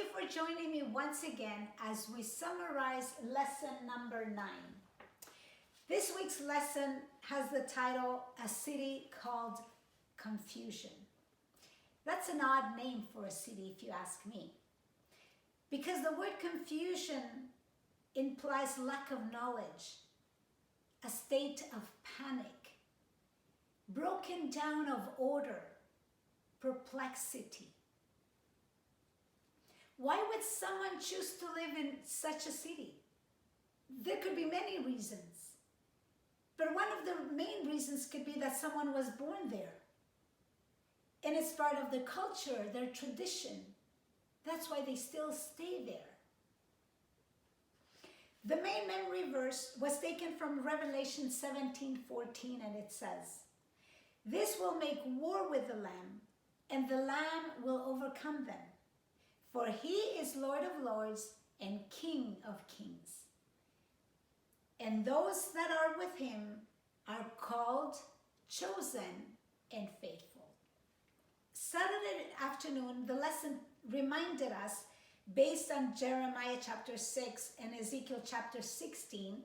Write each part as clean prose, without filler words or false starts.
you for joining me once again as we summarize lesson number 9. This week's lesson has the title, A City Called Confusion. That's an odd name for a city if you ask me, because the word confusion implies lack of knowledge, a state of panic, broken down of order, perplexity. Why would someone choose to live in such a city? There could be many reasons, but one of the main reasons could be that someone was born there. And it's part of their culture, their tradition. That's why they still stay there. The main memory verse was taken from Revelation 17:14, and it says, "This will make war with the Lamb, and the Lamb will overcome them. For he is Lord of lords and King of kings. And those that are with him are called, chosen, and faithful." Saturday afternoon, the lesson reminded us, based on Jeremiah chapter 6 and Ezekiel chapter 16,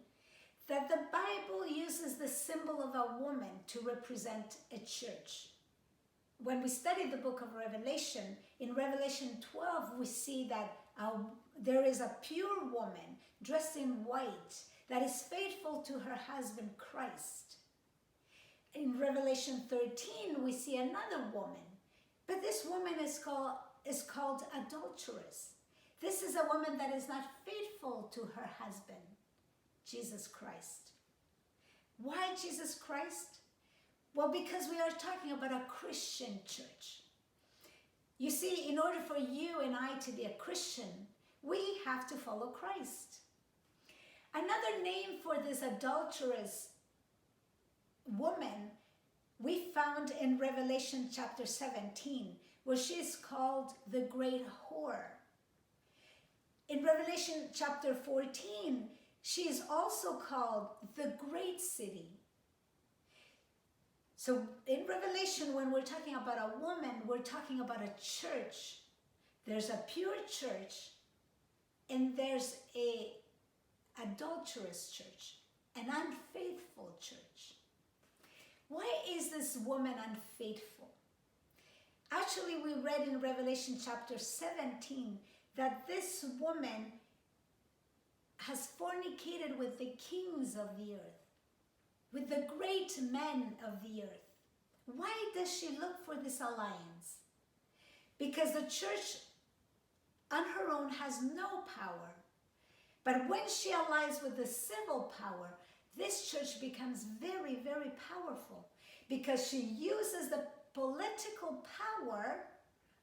that the Bible uses the symbol of a woman to represent a church. When we study the book of Revelation, in Revelation 12, we see that there is a pure woman dressed in white that is faithful to her husband Christ. In Revelation 13, we see another woman, but this woman is called adulteress. This is a woman that is not faithful to her husband, Jesus Christ. Why Jesus Christ? Well, because we are talking about a Christian church. You see, in order for you and I to be a Christian, we have to follow Christ. Another name for this adulterous woman we found in Revelation chapter 17, where she is called the great whore. In Revelation chapter 14, she is also called the great city. So in Revelation, when we're talking about a woman, we're talking about a church. There's a pure church, and there's a adulterous church, an unfaithful church. Why is this woman unfaithful? Actually, we read in Revelation chapter 17 that this woman has fornicated with the kings of the earth, with the great men of the earth. Why does she look for this alliance? Because the church on her own has no power. But when she allies with the civil power, this church becomes very, very powerful, because she uses the political power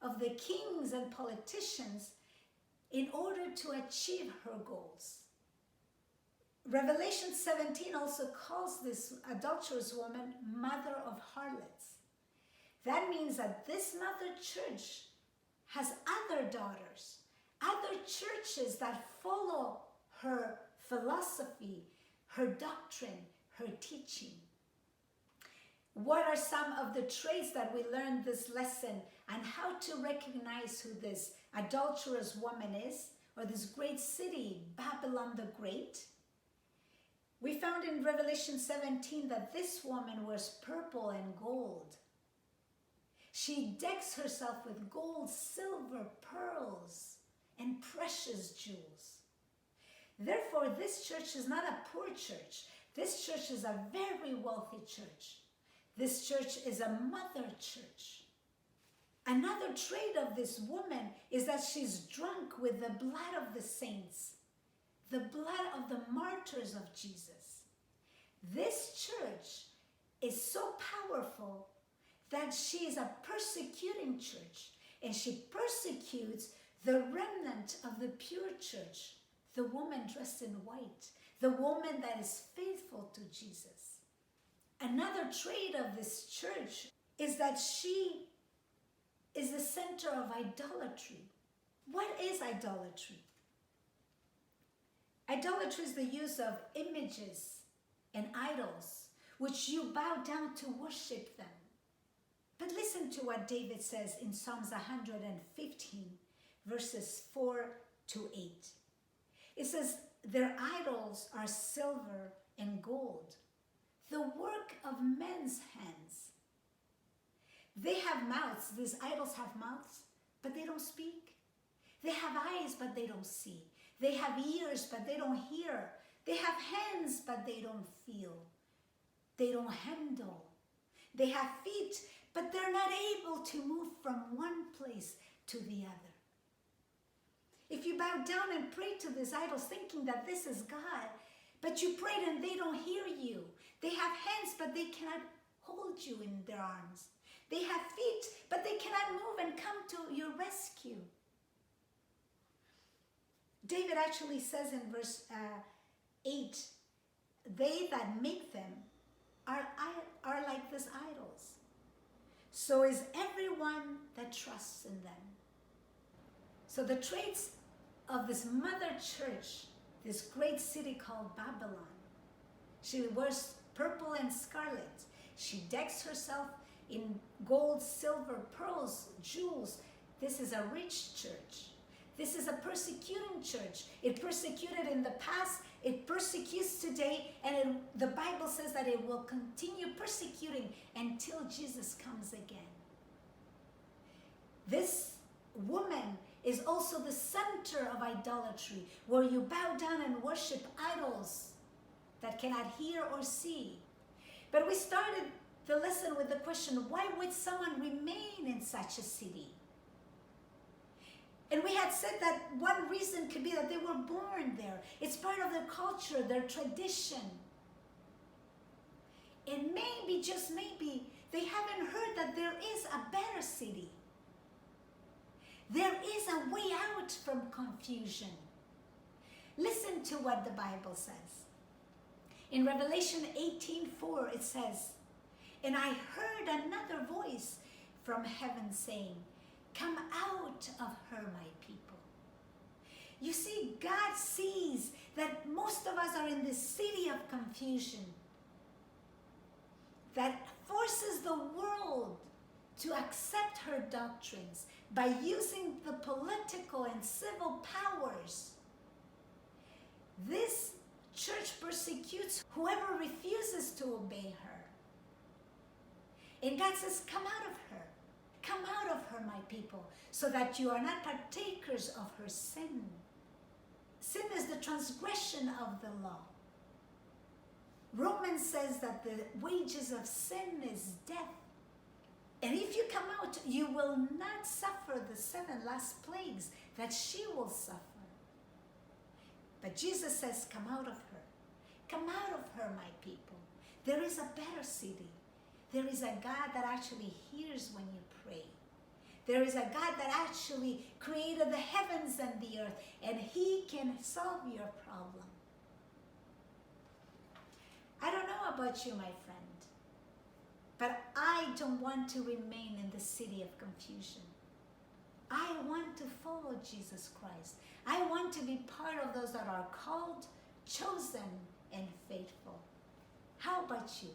of the kings and politicians in order to achieve her goals. Revelation 17 also calls this adulterous woman mother of harlots. That means that this mother church has other daughters, other churches that follow her philosophy, her doctrine, her teaching. What are some of the traits that we learned this lesson, and how to recognize who this adulterous woman is, or this great city, Babylon the Great? We found in Revelation 17 that this woman wears purple and gold. She decks herself with gold, silver, pearls, and precious jewels. Therefore, this church is not a poor church. This church is a very wealthy church. This church is a mother church. Another trait of this woman is that she's drunk with the blood of the saints, the blood of the martyrs of Jesus. This church is so powerful that she is a persecuting church, and she persecutes the remnant of the pure church, the woman dressed in white, the woman that is faithful to Jesus. Another trait of this church is that she is the center of idolatry. What is idolatry? Idolatry is the use of images and idols, which you bow down to worship them. But listen to what David says in Psalms 115, verses 4 to 8. It says, their idols are silver and gold, the work of men's hands. They have mouths. These idols have mouths, but they don't speak. They have eyes, but they don't see. They have ears, but they don't hear. They have hands, but they don't feel. They don't handle. They have feet, but they're not able to move from one place to the other. If you bow down and pray to these idols thinking that this is God, but you prayed and they don't hear you. They have hands, but they cannot hold you in their arms. They have feet, but they cannot move and come to your rescue. David actually says in verse 8, they that make them are like these idols. So is everyone that trusts in them. So the traits of this mother church, this great city called Babylon. She wears purple and scarlet. She decks herself in gold, silver, pearls, jewels. This is a rich church. This is a persecuting church. It persecuted in the past, it persecutes today, and the Bible says that it will continue persecuting until Jesus comes again. This woman is also the center of idolatry, where you bow down and worship idols that cannot hear or see. But we started the lesson with the question, why would someone remain in such a city? And we had said that one reason could be that they were born there. It's part of their culture, their tradition. And maybe, just maybe, they haven't heard that there is a better city. There is a way out from confusion. Listen to what the Bible says. In Revelation 18:4, it says, and I heard another voice from heaven saying, come out of her, my people. You see, God sees that most of us are in this city of confusion that forces the world to accept her doctrines by using the political and civil powers. This church persecutes whoever refuses to obey her. And God says, come out of her. Come out of her, my people, so that you are not partakers of her sin. Sin is the transgression of the law. Romans says that the wages of sin is death. And if you come out, you will not suffer the 7 last plagues that she will suffer. But Jesus says, come out of her. Come out of her, my people. There is a better city. There is a God that actually hears when you pray. There is a God that actually created the heavens and the earth, and he can solve your problem. I don't know about you, my friend, but I don't want to remain in the city of confusion. I want to follow Jesus Christ. I want to be part of those that are called, chosen, and faithful. How about you?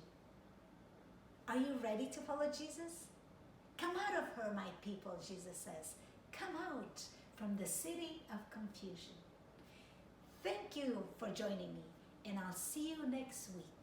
Are you ready to follow Jesus? Come out of her, my people, Jesus says. Come out from the city of confusion. Thank you for joining me, and I'll see you next week.